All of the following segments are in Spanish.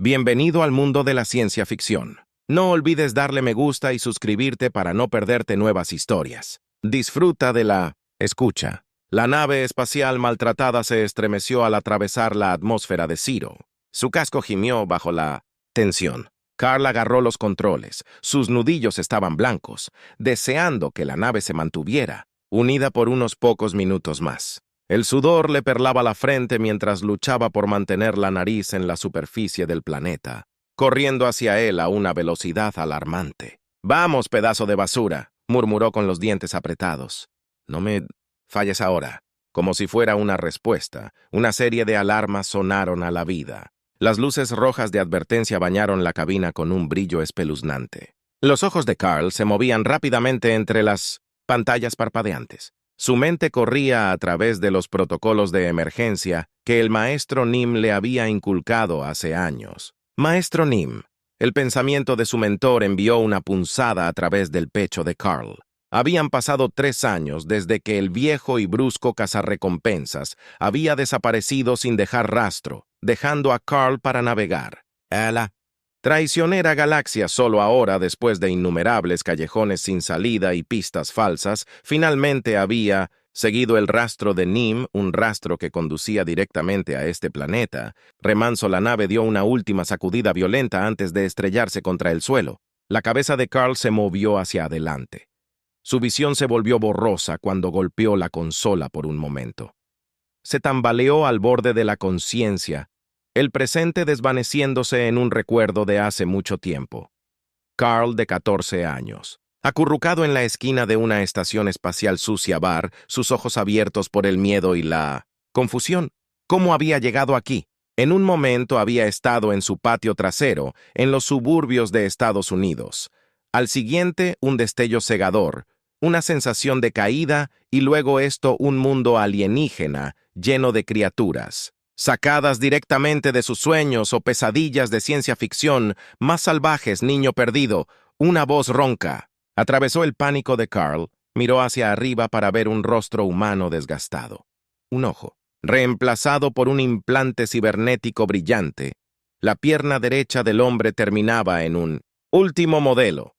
Bienvenido al mundo de la ciencia ficción. No olvides darle me gusta y suscribirte para no perderte nuevas historias. Disfruta de la escucha. La nave espacial maltratada se estremeció al atravesar la atmósfera de Zero. Su casco gimió bajo la tensión. Carl agarró los controles. Sus nudillos estaban blancos, deseando que la nave se mantuviera, unida por unos pocos minutos más. El sudor le perlaba la frente mientras luchaba por mantener la nariz en la superficie del planeta, corriendo hacia él a una velocidad alarmante. «Vamos, pedazo de basura», murmuró con los dientes apretados. «No me falles ahora». Como si fuera una respuesta, una serie de alarmas sonaron a la vida. Las luces rojas de advertencia bañaron la cabina con un brillo espeluznante. Los ojos de Carl se movían rápidamente entre las pantallas parpadeantes. Su mente corría a través de los protocolos de emergencia que el maestro Nim le había inculcado hace años. Maestro Nim. El pensamiento de su mentor envió una punzada a través del pecho de Carl. Habían pasado 3 años desde que el viejo y brusco cazarrecompensas había desaparecido sin dejar rastro, dejando a Carl para navegar. A la traicionera galaxia, solo ahora, después de innumerables callejones sin salida y pistas falsas, finalmente había seguido el rastro de Nim, un rastro que conducía directamente a este planeta. Remanso la nave dio una última sacudida violenta antes de estrellarse contra el suelo. La cabeza de Carl se movió hacia adelante. Su visión se volvió borrosa cuando golpeó la consola por un momento. Se tambaleó al borde de la conciencia, el presente desvaneciéndose en un recuerdo de hace mucho tiempo. Carl, de 14 años, acurrucado en la esquina de una estación espacial sucia bar, sus ojos abiertos por el miedo y la confusión. ¿Cómo había llegado aquí? En un momento había estado en su patio trasero, en los suburbios de Estados Unidos. Al siguiente, un destello cegador, una sensación de caída y luego esto un mundo alienígena lleno de criaturas, sacadas directamente de sus sueños o pesadillas de ciencia ficción, más salvajes, niño perdido, una voz ronca. Atravesó el pánico de Carl, miró hacia arriba para ver un rostro humano desgastado. Un ojo, reemplazado por un implante cibernético brillante. La pierna derecha del hombre terminaba en un último modelo.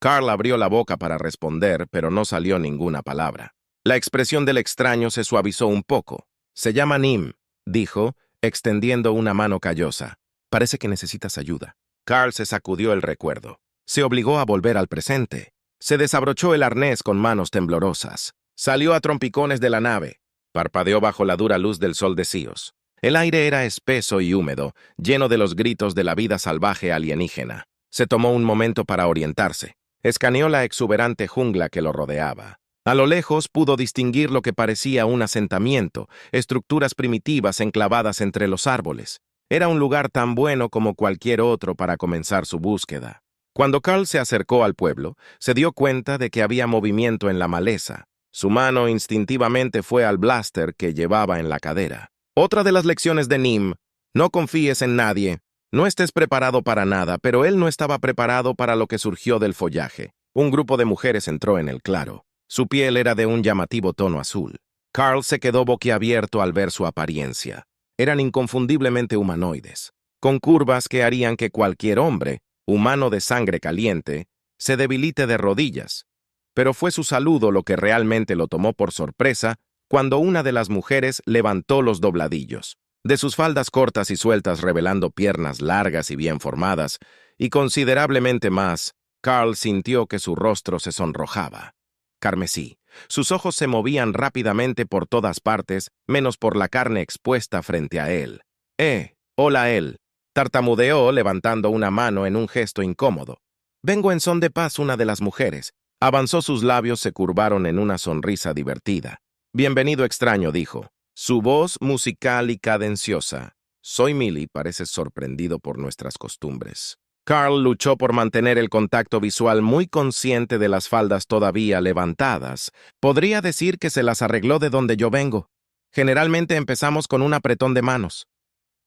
Carl abrió la boca para responder, pero no salió ninguna palabra. La expresión del extraño se suavizó un poco. «Se llama Nim», dijo, extendiendo una mano callosa. «Parece que necesitas ayuda». Carl se sacudió el recuerdo. Se obligó a volver al presente. Se desabrochó el arnés con manos temblorosas. Salió a trompicones de la nave. Parpadeó bajo la dura luz del sol de Síos. El aire era espeso y húmedo, lleno de los gritos de la vida salvaje alienígena. Se tomó un momento para orientarse. Escaneó la exuberante jungla que lo rodeaba. A lo lejos pudo distinguir lo que parecía un asentamiento, estructuras primitivas enclavadas entre los árboles. Era un lugar tan bueno como cualquier otro para comenzar su búsqueda. Cuando Carl se acercó al pueblo, se dio cuenta de que había movimiento en la maleza. Su mano instintivamente fue al blaster que llevaba en la cadera. Otra de las lecciones de Nim: no confíes en nadie. No estés preparado para nada, pero él no estaba preparado para lo que surgió del follaje. Un grupo de mujeres entró en el claro. Su piel era de un llamativo tono azul. Carl se quedó boquiabierto al ver su apariencia. Eran inconfundiblemente humanoides, con curvas que harían que cualquier hombre, humano de sangre caliente, se debilite de rodillas. Pero fue su saludo lo que realmente lo tomó por sorpresa cuando una de las mujeres levantó los dobladillos de sus faldas cortas y sueltas, revelando piernas largas y bien formadas, y considerablemente más. Carl sintió que su rostro se sonrojaba. Carmesí. Sus ojos se movían rápidamente por todas partes, menos por la carne expuesta frente a él. Hola él», tartamudeó levantando una mano en un gesto incómodo. «Vengo en son de paz», una de las mujeres. Avanzó, sus labios se curvaron en una sonrisa divertida. «Bienvenido, extraño», dijo. Su voz musical y cadenciosa. «Soy Millie, pareces sorprendido por nuestras costumbres». Carl luchó por mantener el contacto visual, muy consciente de las faldas todavía levantadas. «Podría decir que se las arregló de donde yo vengo. Generalmente empezamos con un apretón de manos».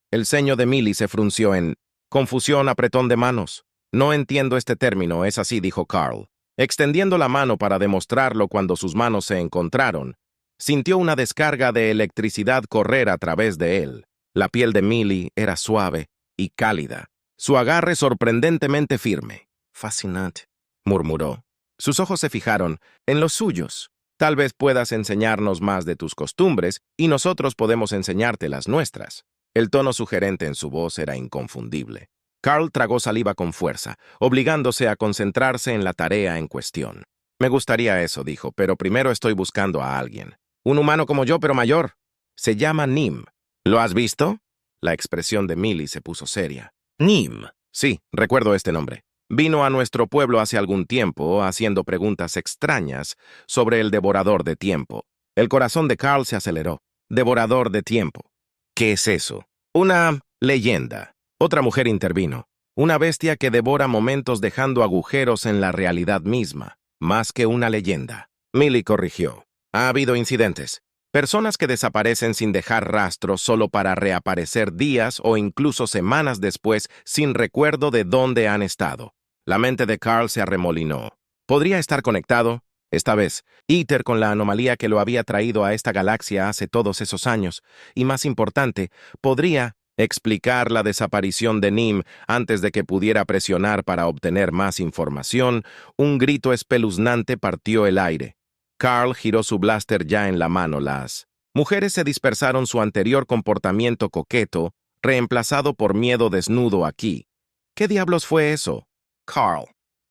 El ceño de Millie se frunció en confusión. «Apretón de manos. No entiendo este término, es así», dijo Carl, extendiendo la mano para demostrarlo. Cuando sus manos se encontraron, sintió una descarga de electricidad correr a través de él. La piel de Millie era suave y cálida. su agarre sorprendentemente firme. Fascinante, murmuró. Sus ojos se fijaron en los suyos. Tal vez puedas enseñarnos más de tus costumbres y nosotros podemos enseñarte las nuestras. El tono sugerente en su voz era inconfundible. Carl tragó saliva con fuerza, obligándose a concentrarse en la tarea en cuestión. Me gustaría eso, dijo, pero primero estoy buscando a alguien. Un humano como yo, pero mayor. Se llama Nim. ¿Lo has visto? La expresión de Millie se puso seria. Nim. Sí, recuerdo este nombre. Vino a nuestro pueblo hace algún tiempo, haciendo preguntas extrañas sobre el devorador de tiempo. El corazón de Carl se aceleró. Devorador de tiempo. ¿Qué es eso? Una leyenda. Otra mujer intervino. Una bestia que devora momentos dejando agujeros en la realidad misma, más que una leyenda. Millie corrigió. Ha habido incidentes. Personas que desaparecen sin dejar rastro solo para reaparecer días o incluso semanas después sin recuerdo de dónde han estado. La mente de Carl se arremolinó. ¿Podría estar conectado? Esta vez, Iter con la anomalía que lo había traído a esta galaxia hace todos esos años. Y más importante, podría explicar la desaparición de Nim antes de que pudiera presionar para obtener más información. Un grito espeluznante partió el aire. Carl giró su blaster ya en la mano. Las mujeres se dispersaron su anterior comportamiento coqueto, reemplazado por miedo desnudo aquí. ¿Qué diablos fue eso? Carl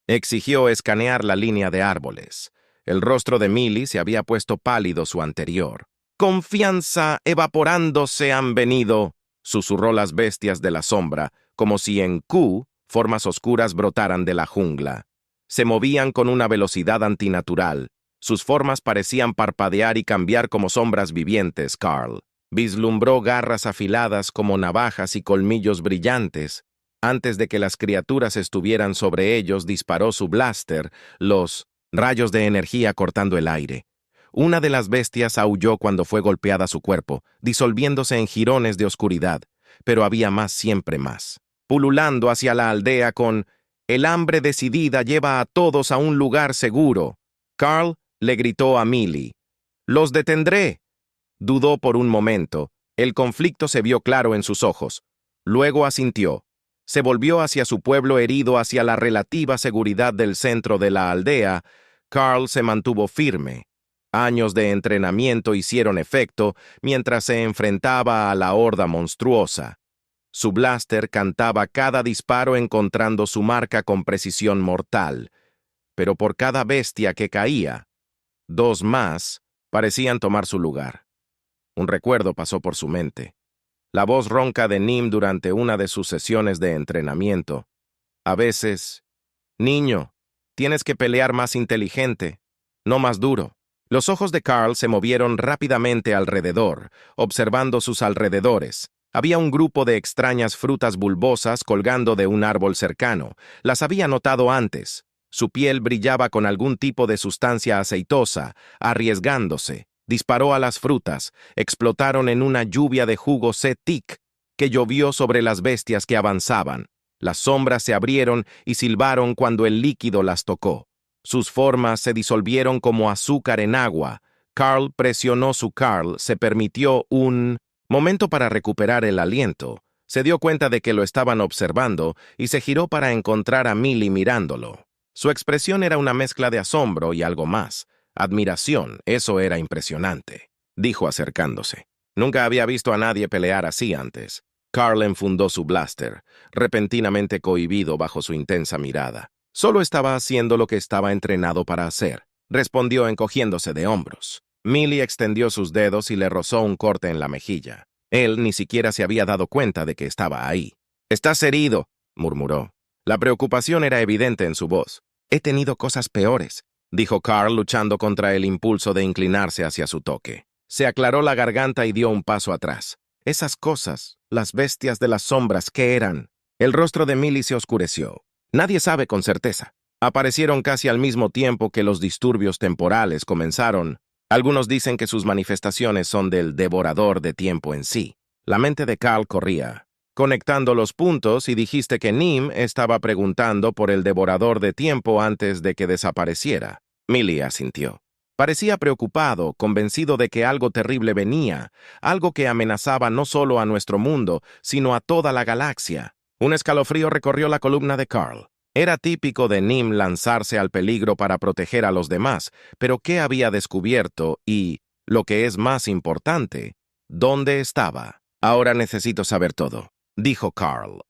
exigió escanear la línea de árboles. El rostro de Millie se había puesto pálido su anterior. Confianza evaporándose han venido, susurró las bestias de la sombra, como si en Q formas oscuras brotaran de la jungla. Se movían con una velocidad antinatural. Sus formas parecían parpadear y cambiar como sombras vivientes. Carl vislumbró garras afiladas como navajas y colmillos brillantes. Antes de que las criaturas estuvieran sobre ellos, disparó su blaster, los rayos de energía cortando el aire. Una de las bestias aulló cuando fue golpeada su cuerpo, disolviéndose en jirones de oscuridad, pero había más, siempre más. Pululando hacia la aldea con el hambre decidida lleva a todos a un lugar seguro. Carl le gritó a Millie. «¡Los detendré!». Dudó por un momento. El conflicto se vio claro en sus ojos. Luego asintió. Se volvió hacia su pueblo herido, hacia la relativa seguridad del centro de la aldea. Carl se mantuvo firme. Años de entrenamiento hicieron efecto mientras se enfrentaba a la horda monstruosa. Su blaster cantaba cada disparo encontrando su marca con precisión mortal. Pero por cada bestia que caía, dos más parecían tomar su lugar. Un recuerdo pasó por su mente. La voz ronca de Nim durante una de sus sesiones de entrenamiento. A veces, niño, tienes que pelear más inteligente, no más duro. Los ojos de Carl se movieron rápidamente alrededor, observando sus alrededores. Había un grupo de extrañas frutas bulbosas colgando de un árbol cercano. Las había notado antes. Su piel brillaba con algún tipo de sustancia aceitosa, arriesgándose. Disparó a las frutas, explotaron en una lluvia de jugo cetic que llovió sobre las bestias que avanzaban. Las sombras se abrieron y silbaron cuando el líquido las tocó. Sus formas se disolvieron como azúcar en agua. Carl presionó su Carl, se permitió un momento para recuperar el aliento. Se dio cuenta de que lo estaban observando y se giró para encontrar a Millie mirándolo. Su expresión era una mezcla de asombro y algo más. Admiración, eso era impresionante, dijo acercándose. Nunca había visto a nadie pelear así antes. Carl enfundó su blaster, repentinamente cohibido bajo su intensa mirada. Solo estaba haciendo lo que estaba entrenado para hacer, respondió encogiéndose de hombros. Millie extendió sus dedos y le rozó un corte en la mejilla. Él ni siquiera se había dado cuenta de que estaba ahí. «Estás herido», murmuró. La preocupación era evidente en su voz. «He tenido cosas peores», dijo Carl luchando contra el impulso de inclinarse hacia su toque. Se aclaró la garganta y dio un paso atrás. Esas cosas, las bestias de las sombras, ¿qué eran? El rostro de Millie se oscureció. Nadie sabe con certeza. Aparecieron casi al mismo tiempo que los disturbios temporales comenzaron. Algunos dicen que sus manifestaciones son del devorador de tiempo en sí. La mente de Carl corría, conectando los puntos, y dijiste que Nim estaba preguntando por el devorador de tiempo antes de que desapareciera. Millie asintió. Parecía preocupado, convencido de que algo terrible venía, algo que amenazaba no solo a nuestro mundo, sino a toda la galaxia. Un escalofrío recorrió la columna de Carl. Era típico de Nim lanzarse al peligro para proteger a los demás, pero ¿qué había descubierto y, lo que es más importante, dónde estaba? Ahora necesito saber todo, dijo Carl.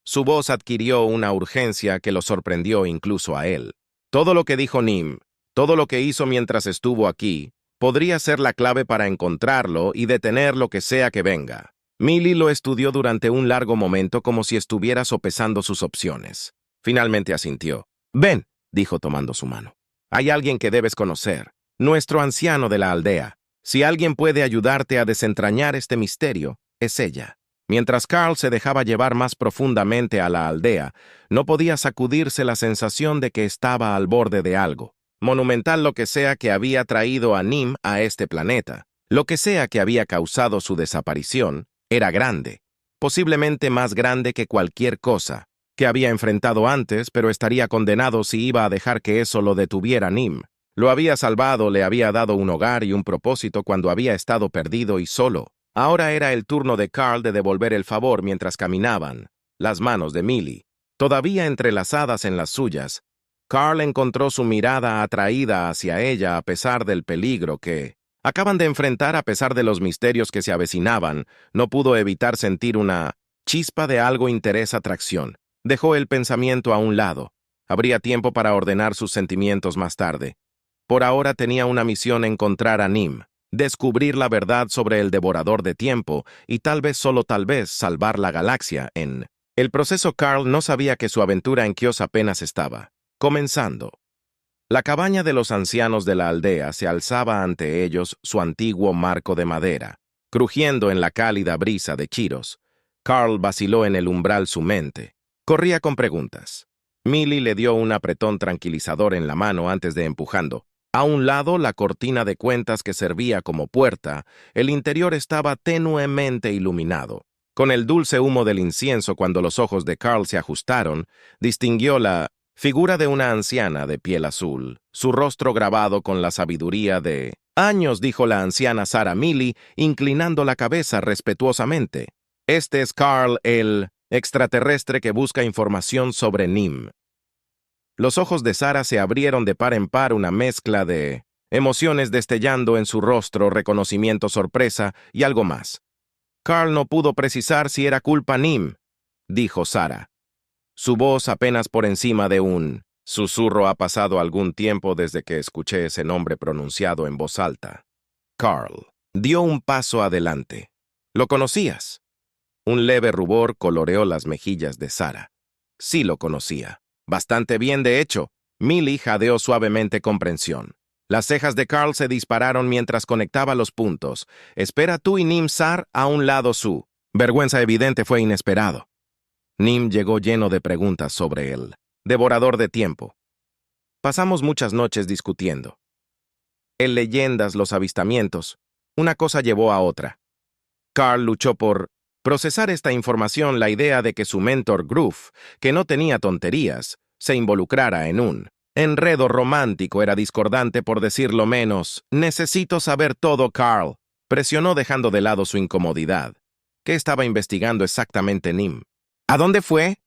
Su voz adquirió una urgencia que lo sorprendió incluso a él. Todo lo que dijo Nim, todo lo que hizo mientras estuvo aquí, podría ser la clave para encontrarlo y detener lo que sea que venga. Millie lo estudió durante un largo momento como si estuviera sopesando sus opciones. Finalmente asintió. «Ven», dijo tomando su mano. «Hay alguien que debes conocer, nuestro anciano de la aldea. Si alguien puede ayudarte a desentrañar este misterio, es ella». Mientras Carl se dejaba llevar más profundamente a la aldea, no podía sacudirse la sensación de que estaba al borde de algo. Monumental lo que sea que había traído a Nim a este planeta, lo que sea que había causado su desaparición, era grande, posiblemente más grande que cualquier cosa que había enfrentado antes, pero estaría condenado si iba a dejar que eso lo detuviera Nim. Lo había salvado, le había dado un hogar y un propósito cuando había estado perdido y solo. Ahora era el turno de Carl de devolver el favor mientras caminaban, las manos de Millie, todavía entrelazadas en las suyas. Carl encontró su mirada atraída hacia ella a pesar del peligro que acaban de enfrentar. A pesar de los misterios que se avecinaban, no pudo evitar sentir una chispa de algo atracción. Dejó el pensamiento a un lado. Habría tiempo para ordenar sus sentimientos más tarde. Por ahora tenía una misión: encontrar a Nim, descubrir la verdad sobre el devorador de tiempo y tal vez, solo tal vez, salvar la galaxia. En el proceso, Carl no sabía que su aventura en Kios apenas estaba comenzando. La cabaña de los ancianos de la aldea se alzaba ante ellos, su antiguo marco de madera, crujiendo en la cálida brisa de Kiros. Carl vaciló en el umbral, su mente corría con preguntas. Millie le dio un apretón tranquilizador en la mano antes de empujando. A un lado, la cortina de cuentas que servía como puerta, el interior estaba tenuemente iluminado. Con el dulce humo del incienso, cuando los ojos de Carl se ajustaron, distinguió la figura de una anciana de piel azul, su rostro grabado con la sabiduría de años, dijo la anciana Sarah. Millie, inclinando la cabeza respetuosamente. Este es Carl, el extraterrestre que busca información sobre Nim. Los ojos de Sarah se abrieron de par en par, una mezcla de emociones destellando en su rostro: reconocimiento, sorpresa y algo más. Carl no pudo precisar si era culpa Nim, dijo Sarah. Su voz apenas por encima de un susurro. Ha pasado algún tiempo desde que escuché ese nombre pronunciado en voz alta. Carl dio un paso adelante. ¿Lo conocías? Un leve rubor coloreó las mejillas de Sarah. Sí, lo conocía. Bastante bien, de hecho. Millie jadeó suavemente comprensión. Las cejas de Carl se dispararon mientras conectaba los puntos. Espera, tú y Nim Sar a un lado. Su vergüenza evidente fue inesperado. Nim llegó lleno de preguntas sobre el devorador de tiempo. Pasamos muchas noches discutiendo. En leyendas, los avistamientos. Una cosa llevó a otra. Carl luchó por procesar esta información, la idea de que su mentor Groove, que no tenía tonterías, se involucrara en un enredo romántico, era discordante, por decirlo menos. Necesito saber todo, Carl, presionó, dejando de lado su incomodidad. ¿Qué estaba investigando exactamente Nim? ¿A dónde fue?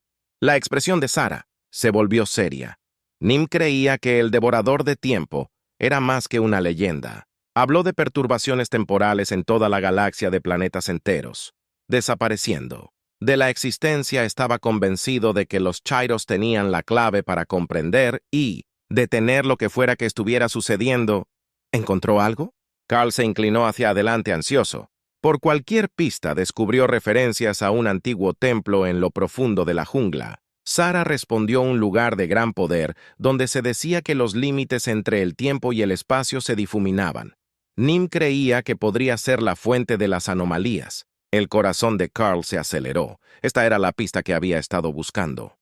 La expresión de Sarah se volvió seria. Nim creía que el devorador de tiempo era más que una leyenda. Habló de perturbaciones temporales en toda la galaxia, de planetas enteros desapareciendo. De la existencia, estaba convencido de que los Chairos tenían la clave para comprender y detener lo que fuera que estuviera sucediendo. ¿Encontró algo? Carl se inclinó hacia adelante, ansioso. Por cualquier pista descubrió referencias a un antiguo templo en lo profundo de la jungla. Sarah respondió: un lugar de gran poder, donde se decía que los límites entre el tiempo y el espacio se difuminaban. Nim creía que podría ser la fuente de las anomalías. El corazón de Carl se aceleró. Esta era la pista que había estado buscando.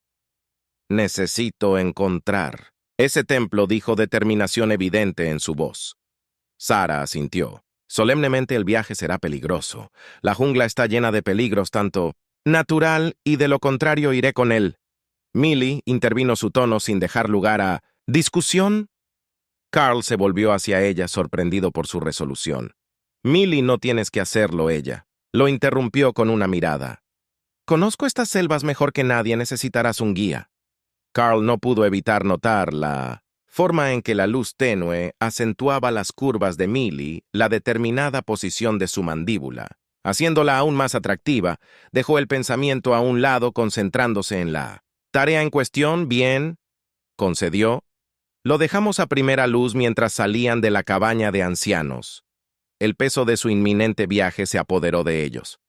Necesito encontrar ese templo, dijo, determinación evidente en su voz. Sarah asintió. Solemnemente: el viaje será peligroso. La jungla está llena de peligros, tanto natural y de lo contrario. Iré con él. Millie intervino, su tono sin dejar lugar a discusión. Carl se volvió hacia ella, sorprendido por su resolución. Millie, no tienes que hacerlo, ella lo interrumpió con una mirada. Conozco estas selvas mejor que nadie, necesitarás un guía. Carl no pudo evitar notar la forma en que la luz tenue acentuaba las curvas de Millie, la determinada posición de su mandíbula. Haciéndola aún más atractiva, dejó el pensamiento a un lado concentrándose en la tarea en cuestión. Bien, concedió. Lo dejamos a primera luz mientras salían de la cabaña de ancianos. El peso de su inminente viaje se apoderó de ellos.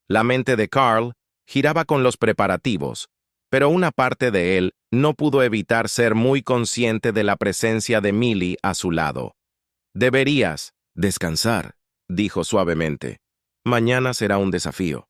La mente de Carl giraba con los preparativos, pero una parte de él no pudo evitar ser muy consciente de la presencia de Millie a su lado. «Deberías descansar», dijo suavemente. «Mañana será un desafío».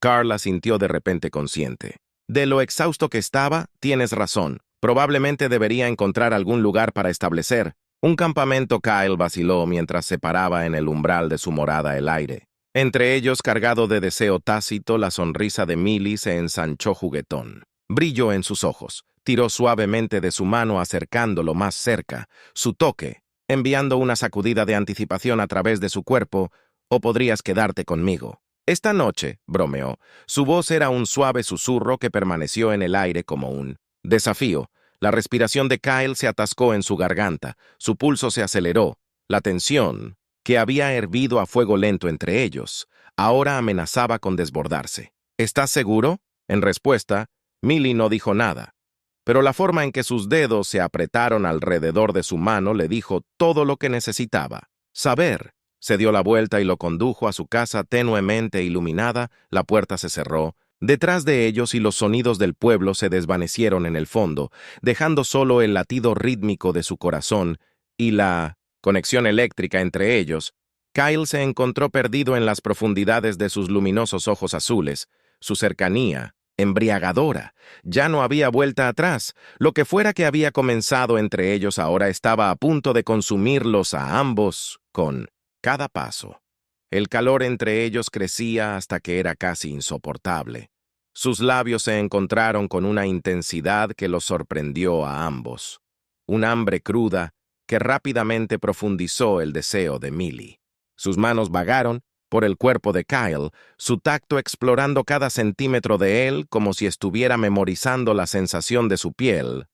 Carl asintió de repente consciente. «De lo exhausto que estaba, tienes razón. Probablemente debería encontrar algún lugar para establecer un campamento». Kyle vaciló mientras se paraba en el umbral de su morada el aire. Entre ellos, cargado de deseo tácito, la sonrisa de Millie se ensanchó juguetón. Brilló en sus ojos. Tiró suavemente de su mano acercándolo más cerca. Su toque, enviando una sacudida de anticipación a través de su cuerpo. «¿O podrías quedarte conmigo?» «Esta noche», bromeó. Su voz era un suave susurro que permaneció en el aire como un desafío. La respiración de Kyle se atascó en su garganta. Su pulso se aceleró. La tensión, que había hervido a fuego lento entre ellos, ahora amenazaba con desbordarse. «¿Estás seguro?» En respuesta, Millie no dijo nada, pero la forma en que sus dedos se apretaron alrededor de su mano le dijo todo lo que necesitaba saber. Se dio la vuelta y lo condujo a su casa tenuemente iluminada. La puerta se cerró detrás de ellos y los sonidos del pueblo se desvanecieron en el fondo, dejando solo el latido rítmico de su corazón y la conexión eléctrica entre ellos. Kyle se encontró perdido en las profundidades de sus luminosos ojos azules. Su cercanía, embriagadora, ya no había vuelta atrás. Lo que fuera que había comenzado entre ellos ahora estaba a punto de consumirlos a ambos con cada paso. El calor entre ellos crecía hasta que era casi insoportable. Sus labios se encontraron con una intensidad que los sorprendió a ambos. Un hambre cruda que rápidamente profundizó el deseo de Millie. Sus manos vagaron por el cuerpo de Kyle, su tacto explorando cada centímetro de él como si estuviera memorizando la sensación de su piel,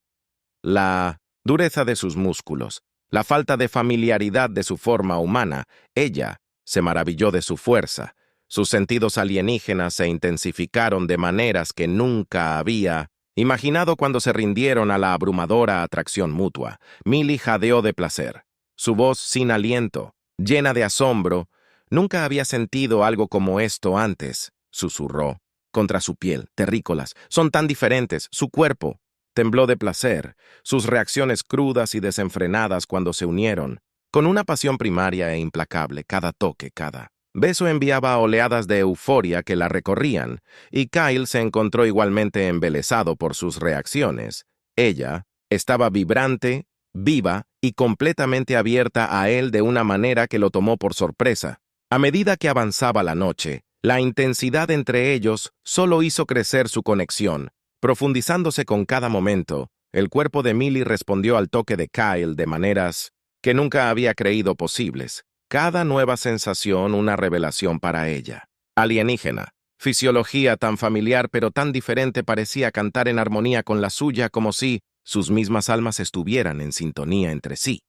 la dureza de sus músculos, la falta de familiaridad de su forma humana. Ella se maravilló de su fuerza. Sus sentidos alienígenas se intensificaron de maneras que nunca había imaginado cuando se rindieron a la abrumadora atracción mutua. Millie jadeó de placer. Su voz sin aliento, llena de asombro. «Nunca había sentido algo como esto antes», susurró. Contra su piel, terrícolas, son tan diferentes. Su cuerpo tembló de placer, sus reacciones crudas y desenfrenadas cuando se unieron, con una pasión primaria e implacable. Cada toque, cada beso enviaba oleadas de euforia que la recorrían, y Kyle se encontró igualmente embelesado por sus reacciones. Ella estaba vibrante, viva y completamente abierta a él de una manera que lo tomó por sorpresa. A medida que avanzaba la noche, la intensidad entre ellos solo hizo crecer su conexión, profundizándose con cada momento. El cuerpo de Millie respondió al toque de Kyle de maneras que nunca había creído posibles. Cada nueva sensación una revelación para ella. Alienígena. Fisiología tan familiar pero tan diferente parecía cantar en armonía con la suya, como si sus mismas almas estuvieran en sintonía entre sí.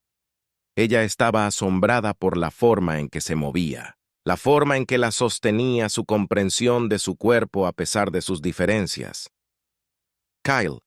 Ella estaba asombrada por la forma en que se movía, la forma en que la sostenía su comprensión de su cuerpo a pesar de sus diferencias. «Kyle».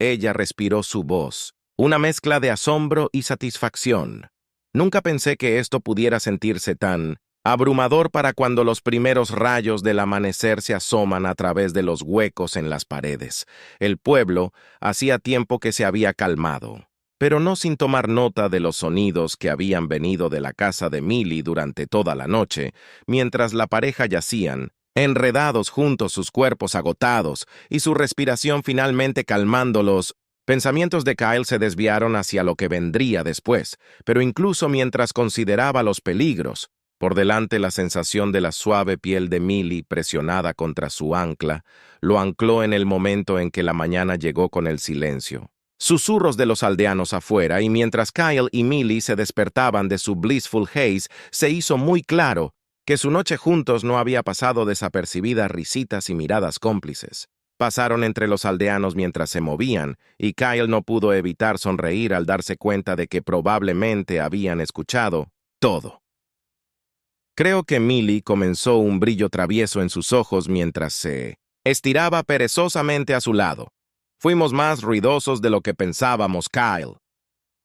Ella respiró su voz, una mezcla de asombro y satisfacción. «Nunca pensé que esto pudiera sentirse tan abrumador para cuando los primeros rayos del amanecer se asoman a través de los huecos en las paredes». El pueblo hacía tiempo que se había calmado, pero no sin tomar nota de los sonidos que habían venido de la casa de Millie durante toda la noche, mientras la pareja yacían, enredados juntos, sus cuerpos agotados y su respiración finalmente calmando. Los pensamientos de Kyle se desviaron hacia lo que vendría después, pero incluso mientras consideraba los peligros, por delante la sensación de la suave piel de Millie presionada contra su ancla lo ancló en el momento en que la mañana llegó con el silencio. Susurros de los aldeanos afuera, y mientras Kyle y Millie se despertaban de su blissful haze, se hizo muy claro que su noche juntos no había pasado desapercibida, risitas y miradas cómplices. Pasaron entre los aldeanos mientras se movían, y Kyle no pudo evitar sonreír al darse cuenta de que probablemente habían escuchado todo. Creo que Millie comenzó un brillo travieso en sus ojos mientras se estiraba perezosamente a su lado. Fuimos más ruidosos de lo que pensábamos, Kyle.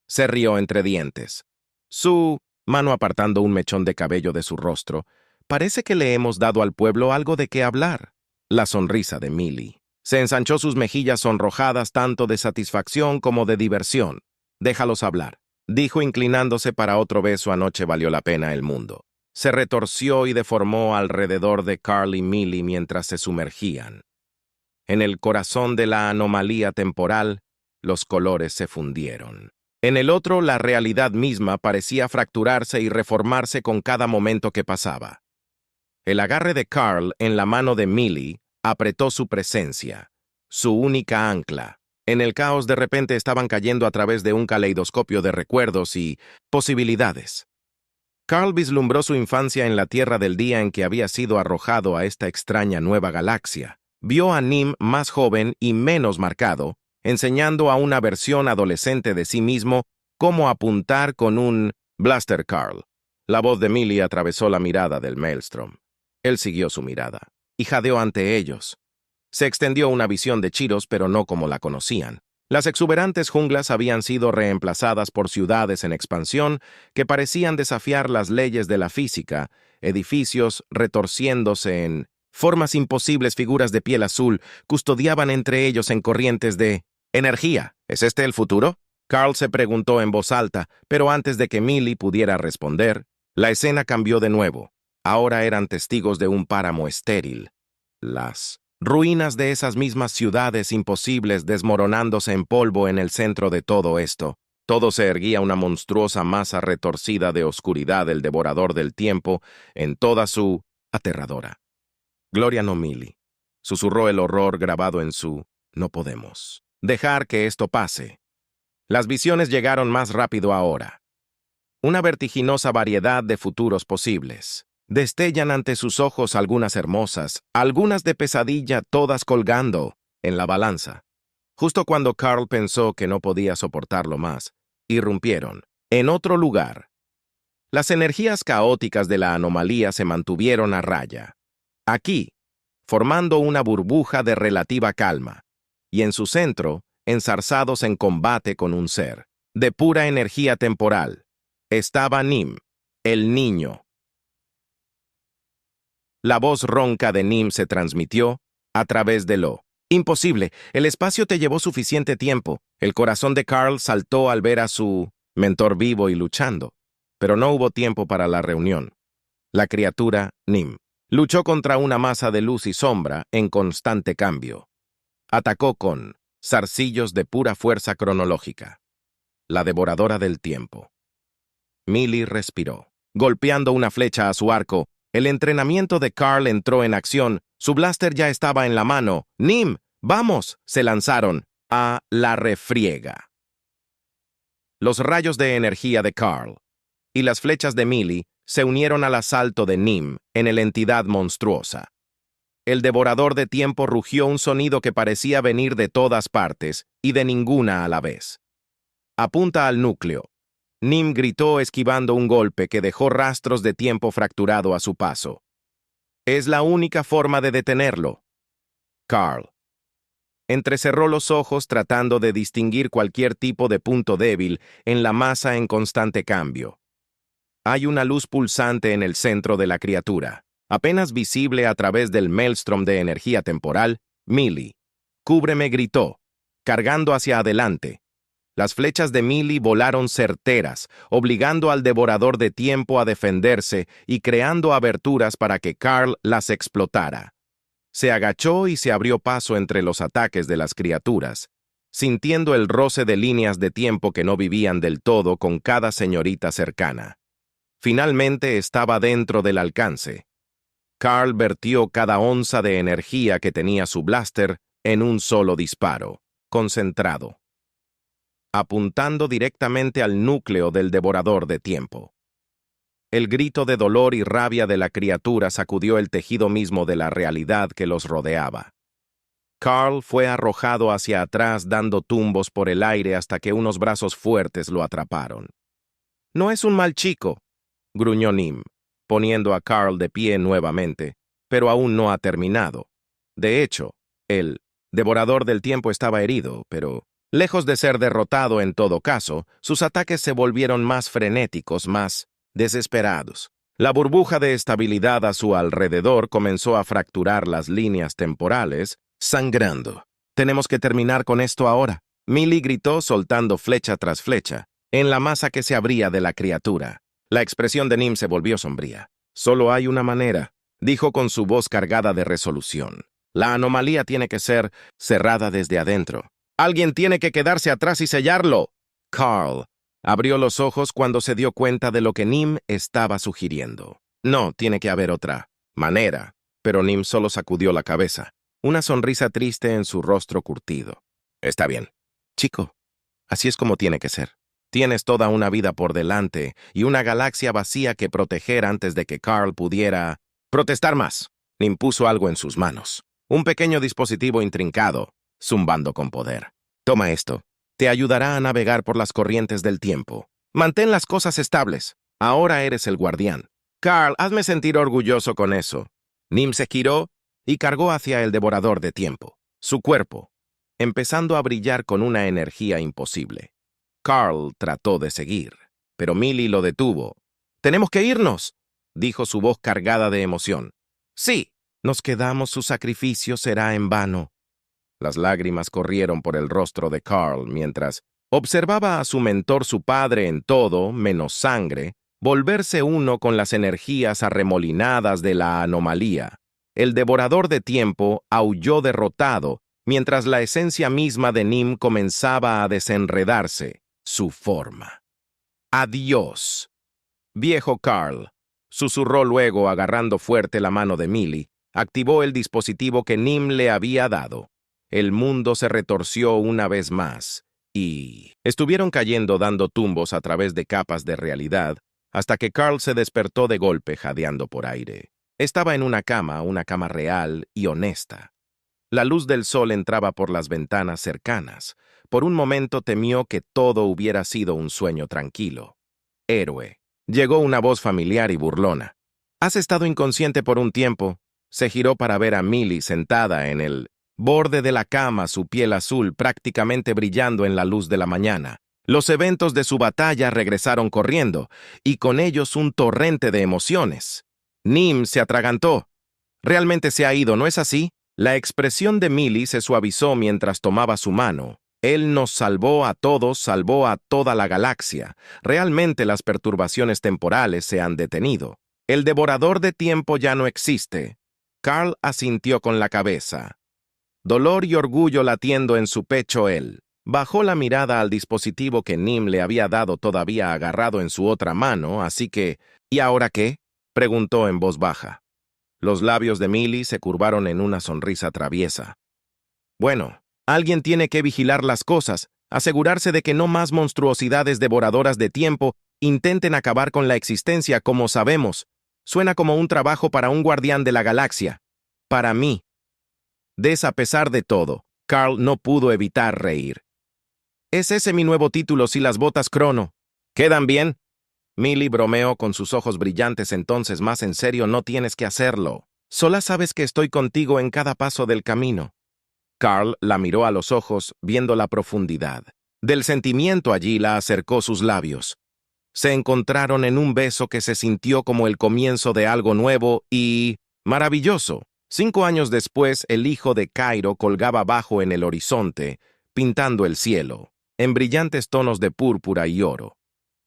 Se rió entre dientes. Su mano apartando un mechón de cabello de su rostro. Parece que le hemos dado al pueblo algo de qué hablar. La sonrisa de Millie. Se ensanchó sus mejillas sonrojadas tanto de satisfacción como de diversión. Déjalos hablar, dijo inclinándose para otro beso. Anoche valió la pena el mundo. Se retorció y deformó alrededor de Carl y Millie mientras se sumergían. En el corazón de la anomalía temporal, los colores se fundieron. En el otro, la realidad misma parecía fracturarse y reformarse con cada momento que pasaba. El agarre de Carl en la mano de Millie apretó su presencia, su única ancla. En el caos de repente estaban cayendo a través de un caleidoscopio de recuerdos y posibilidades. Carl vislumbró su infancia en la Tierra del día en que había sido arrojado a esta extraña nueva galaxia. Vio a Nim más joven y menos marcado, enseñando a una versión adolescente de sí mismo cómo apuntar con un blaster. Carl. La voz de Millie atravesó la mirada del Maelstrom. Él siguió su mirada y jadeó ante ellos. Se extendió una visión de Chiros, pero no como la conocían. Las exuberantes junglas habían sido reemplazadas por ciudades en expansión que parecían desafiar las leyes de la física, edificios retorciéndose en formas imposibles, figuras de piel azul custodiaban entre ellos en corrientes de energía. ¿Es este el futuro? Carl se preguntó en voz alta, pero antes de que Millie pudiera responder, la escena cambió de nuevo. Ahora eran testigos de un páramo estéril. Las ruinas de esas mismas ciudades imposibles desmoronándose en polvo en el centro de todo esto. Todo se erguía una monstruosa masa retorcida de oscuridad, el devorador del tiempo, en toda su aterradora. Gloria no Millie, susurró el horror grabado en su no podemos dejar que esto pase. Las visiones llegaron más rápido ahora. Una vertiginosa variedad de futuros posibles. Destellan ante sus ojos algunas hermosas, algunas de pesadilla, todas colgando en la balanza. Justo cuando Carl pensó que no podía soportarlo más, irrumpieron en otro lugar. Las energías caóticas de la anomalía se mantuvieron a raya. Aquí, formando una burbuja de relativa calma, y en su centro, enzarzados en combate con un ser de pura energía temporal, estaba Nim, el niño. La voz ronca de Nim se transmitió a través de lo imposible. El espacio te llevó suficiente tiempo. El corazón de Carl saltó al ver a su mentor vivo y luchando, pero no hubo tiempo para la reunión. La criatura, Nim, luchó contra una masa de luz y sombra en constante cambio. Atacó con zarcillos de pura fuerza cronológica. La devoradora del tiempo. Millie respiró, golpeando una flecha a su arco. El entrenamiento de Carl entró en acción. Su blaster ya estaba en la mano. ¡Nim! ¡Vamos! Se lanzaron a la refriega. Los rayos de energía de Carl y las flechas de Millie se unieron al asalto de Nim en el entidad monstruosa. El devorador de tiempo rugió un sonido que parecía venir de todas partes y de ninguna a la vez. Apunta al núcleo. Nim gritó esquivando un golpe que dejó rastros de tiempo fracturado a su paso. Es la única forma de detenerlo. Carl entrecerró los ojos tratando de distinguir cualquier tipo de punto débil en la masa en constante cambio. Hay una luz pulsante en el centro de la criatura, apenas visible a través del maelstrom de energía temporal. Millie, cúbreme, gritó, cargando hacia adelante. Las flechas de Millie volaron certeras, obligando al devorador de tiempo a defenderse y creando aberturas para que Carl las explotara. Se agachó y se abrió paso entre los ataques de las criaturas, sintiendo el roce de líneas de tiempo que no vivían del todo con cada señorita cercana. Finalmente estaba dentro del alcance. Carl vertió cada onza de energía que tenía su blaster en un solo disparo, concentrado, apuntando directamente al núcleo del devorador de tiempo. El grito de dolor y rabia de la criatura sacudió el tejido mismo de la realidad que los rodeaba. Carl fue arrojado hacia atrás dando tumbos por el aire hasta que unos brazos fuertes lo atraparon. «No es un mal chico», gruñó Nim, poniendo a Carl de pie nuevamente, pero aún no ha terminado. De hecho, el devorador del tiempo estaba herido, pero, lejos de ser derrotado en todo caso, sus ataques se volvieron más frenéticos, más desesperados. La burbuja de estabilidad a su alrededor comenzó a fracturar las líneas temporales, sangrando. «Tenemos que terminar con esto ahora», Millie gritó soltando flecha tras flecha, en la masa que se abría de la criatura. La expresión de Nim se volvió sombría. «Solo hay una manera», dijo con su voz cargada de resolución. «La anomalía tiene que ser cerrada desde adentro. Alguien tiene que quedarse atrás y sellarlo». Carl abrió los ojos cuando se dio cuenta de lo que Nim estaba sugiriendo. «No, tiene que haber otra manera», pero Nim solo sacudió la cabeza, una sonrisa triste en su rostro curtido. «Está bien, chico, así es como tiene que ser. Tienes toda una vida por delante y una galaxia vacía que proteger antes de que Carl pudiera protestar más». Nim puso algo en sus manos, un pequeño dispositivo intrincado, zumbando con poder. «Toma esto. Te ayudará a navegar por las corrientes del tiempo. Mantén las cosas estables. Ahora eres el guardián. Carl, hazme sentir orgulloso con eso». Nim se giró y cargó hacia el devorador de tiempo, su cuerpo, empezando a brillar con una energía imposible. Carl trató de seguir, pero Millie lo detuvo. «¡Tenemos que irnos!», dijo su voz cargada de emoción. «Sí, nos quedamos, su sacrificio será en vano». Las lágrimas corrieron por el rostro de Carl mientras observaba a su mentor, su padre en todo, menos sangre, volverse uno con las energías arremolinadas de la anomalía. El devorador de tiempo aulló derrotado mientras la esencia misma de Nim comenzaba a desenredarse, su forma. «Adiós, viejo Carl», susurró luego agarrando fuerte la mano de Millie. Activó el dispositivo que Nim le había dado. El mundo se retorció una vez más, y estuvieron cayendo dando tumbos a través de capas de realidad, hasta que Carl se despertó de golpe jadeando por aire. Estaba en una cama real y honesta. La luz del sol entraba por las ventanas cercanas. Por un momento temió que todo hubiera sido un sueño tranquilo. «Héroe», llegó una voz familiar y burlona. «Has estado inconsciente por un tiempo». Se giró para ver a Millie sentada en el borde de la cama, su piel azul prácticamente brillando en la luz de la mañana. Los eventos de su batalla regresaron corriendo, y con ellos un torrente de emociones. Nim se atragantó. «Realmente se ha ido, ¿no es así?». La expresión de Millie se suavizó mientras tomaba su mano. «Él nos salvó a todos, salvó a toda la galaxia. Realmente las perturbaciones temporales se han detenido. El devorador de tiempo ya no existe». Carl asintió con la cabeza. Dolor y orgullo latiendo en su pecho, él bajó la mirada al dispositivo que Nim le había dado todavía agarrado en su otra mano, así que «¿Y ahora qué?», preguntó en voz baja. Los labios de Millie se curvaron en una sonrisa traviesa. «Bueno, alguien tiene que vigilar las cosas, asegurarse de que no más monstruosidades devoradoras de tiempo intenten acabar con la existencia como sabemos. Suena como un trabajo para un guardián de la galaxia. Para mí». A pesar de todo, Carl no pudo evitar reír. «¿Es ese mi nuevo título, si las botas crono? ¿Quedan bien?». Millie bromeó con sus ojos brillantes. «Entonces, más en serio, no tienes que hacerlo. Sola sabes que estoy contigo en cada paso del camino». Carl la miró a los ojos, viendo la profundidad del sentimiento allí. La acercó sus labios. Se encontraron en un beso que se sintió como el comienzo de algo nuevo y maravilloso. 5 años después, el hijo de Cairo colgaba bajo en el horizonte, pintando el cielo, en brillantes tonos de púrpura y oro.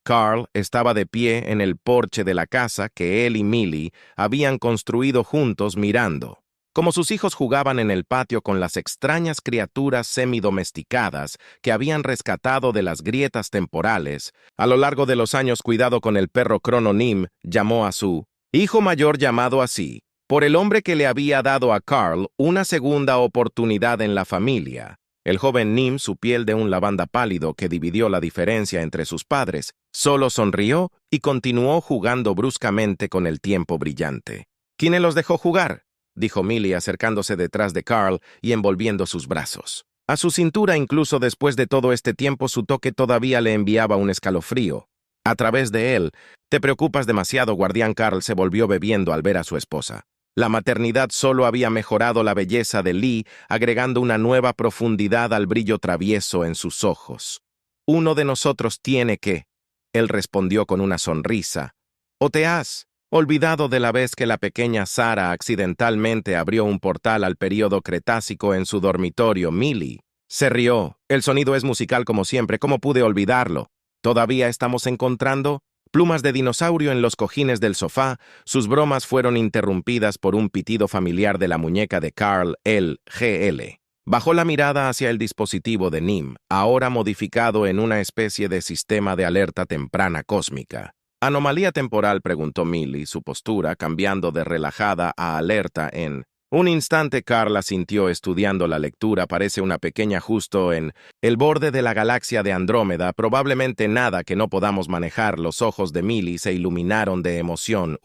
Carl estaba de pie en el porche de la casa que él y Millie habían construido juntos, mirando como sus hijos jugaban en el patio con las extrañas criaturas semidomesticadas que habían rescatado de las grietas temporales. A lo largo de los años, cuidado con el perro Crono, Nim llamó a su hijo mayor llamado así por el hombre que le había dado a Carl una segunda oportunidad en la familia. El joven Nim, su piel de un lavanda pálido que dividió la diferencia entre sus padres, solo sonrió y continuó jugando bruscamente con el tiempo brillante. ¿Quién los dejó jugar?, dijo Millie acercándose detrás de Carl y envolviendo sus brazos. A su cintura, incluso después de todo este tiempo, su toque todavía le enviaba un escalofrío. A través de él, «Te preocupas demasiado», guardián. Carl se volvió bebiendo al ver a su esposa. La maternidad solo había mejorado la belleza de Lee, agregando una nueva profundidad al brillo travieso en sus ojos. «Uno de nosotros tiene que», él respondió con una sonrisa. «¿O te has olvidado de la vez que la pequeña Sarah accidentalmente abrió un portal al período Cretácico en su dormitorio?» Millie se rió. «El sonido es musical como siempre. ¿Cómo pude olvidarlo? ¿Todavía estamos encontrando plumas de dinosaurio en los cojines del sofá?» Sus bromas fueron interrumpidas por un pitido familiar de la muñeca de Carl, el GL. Bajó la mirada hacia el dispositivo de Nim, ahora modificado en una especie de sistema de alerta temprana cósmica. «¿Anomalía temporal?», preguntó Millie, su postura cambiando de relajada a alerta en... Un instante Carl asintió estudiando la lectura. «Parece una pequeña justo en el borde de la galaxia de Andrómeda, probablemente nada que no podamos manejar». Los ojos de Millie se iluminaron de emoción.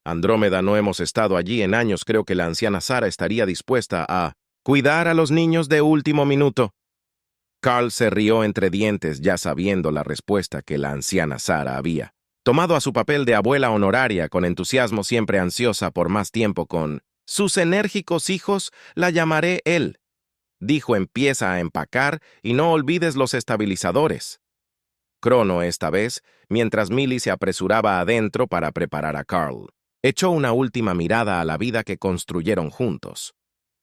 Andrómeda, no hemos estado allí en años. Creo que la anciana Sarah estaría dispuesta a cuidar a los niños de último minuto». Carl se rió entre dientes, ya sabiendo la respuesta que la anciana Sarah había tomado a su papel de abuela honoraria con entusiasmo, siempre ansiosa por más tiempo con sus enérgicos hijos. «La llamaré él», dijo. «Empieza a empacar y no olvides los estabilizadores». Crono, esta vez, mientras Millie se apresuraba adentro para preparar a Carl, echó una última mirada a la vida que construyeron juntos.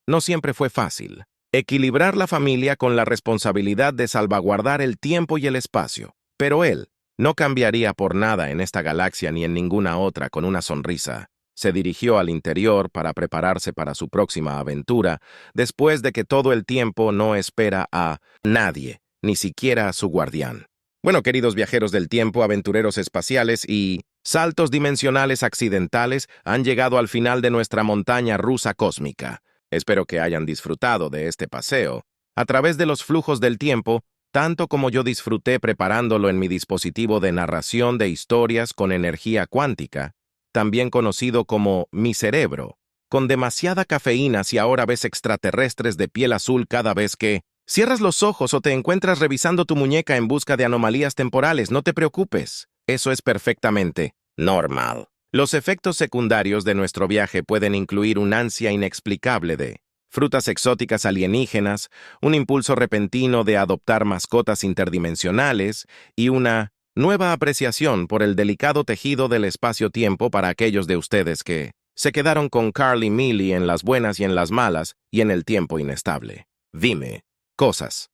No siempre fue fácil equilibrar la familia con la responsabilidad de salvaguardar el tiempo y el espacio, pero él no cambiaría por nada en esta galaxia ni en ninguna otra. Con una sonrisa, se dirigió al interior para prepararse para su próxima aventura, después de que todo el tiempo no espera a nadie, ni siquiera a su guardián. Bueno, queridos viajeros del tiempo, aventureros espaciales y saltos dimensionales accidentales, han llegado al final de nuestra montaña rusa cósmica. Espero que hayan disfrutado de este paseo a través de los flujos del tiempo, tanto como yo disfruté preparándolo en mi dispositivo de narración de historias con energía cuántica, también conocido como mi cerebro, con demasiada cafeína. Si ahora ves extraterrestres de piel azul cada vez que cierras los ojos o te encuentras revisando tu muñeca en busca de anomalías temporales, no te preocupes. Eso es perfectamente normal. Los efectos secundarios de nuestro viaje pueden incluir una ansia inexplicable de frutas exóticas alienígenas, un impulso repentino de adoptar mascotas interdimensionales y una nueva apreciación por el delicado tejido del espacio-tiempo para aquellos de ustedes que se quedaron con Carl y Millie en las buenas y en las malas y en el tiempo inestable. Dime cosas.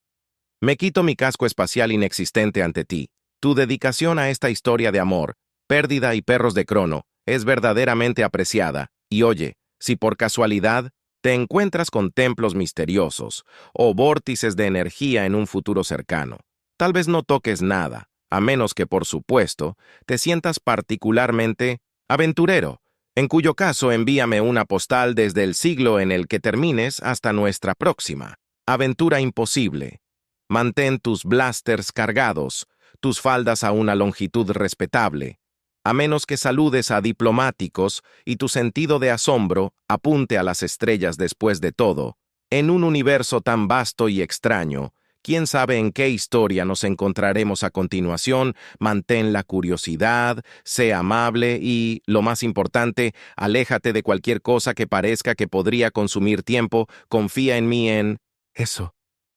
Me quito mi casco espacial inexistente ante ti. Tu dedicación a esta historia de amor, pérdida y perros de Crono es verdaderamente apreciada. Y oye, si por casualidad te encuentras con templos misteriosos o vórtices de energía en un futuro cercano, tal vez no toques nada, a menos que, por supuesto, te sientas particularmente aventurero, en cuyo caso envíame una postal desde el siglo en el que termines hasta nuestra próxima aventura imposible. Mantén tus blasters cargados, tus faldas a una longitud respetable, a menos que saludes a diplomáticos y tu sentido de asombro apunte a las estrellas. Después de todo, en un universo tan vasto y extraño, quién sabe en qué historia nos encontraremos a continuación. Mantén la curiosidad, sé amable y, lo más importante, aléjate de cualquier cosa que parezca que podría consumir tiempo. Confía en mí en eso.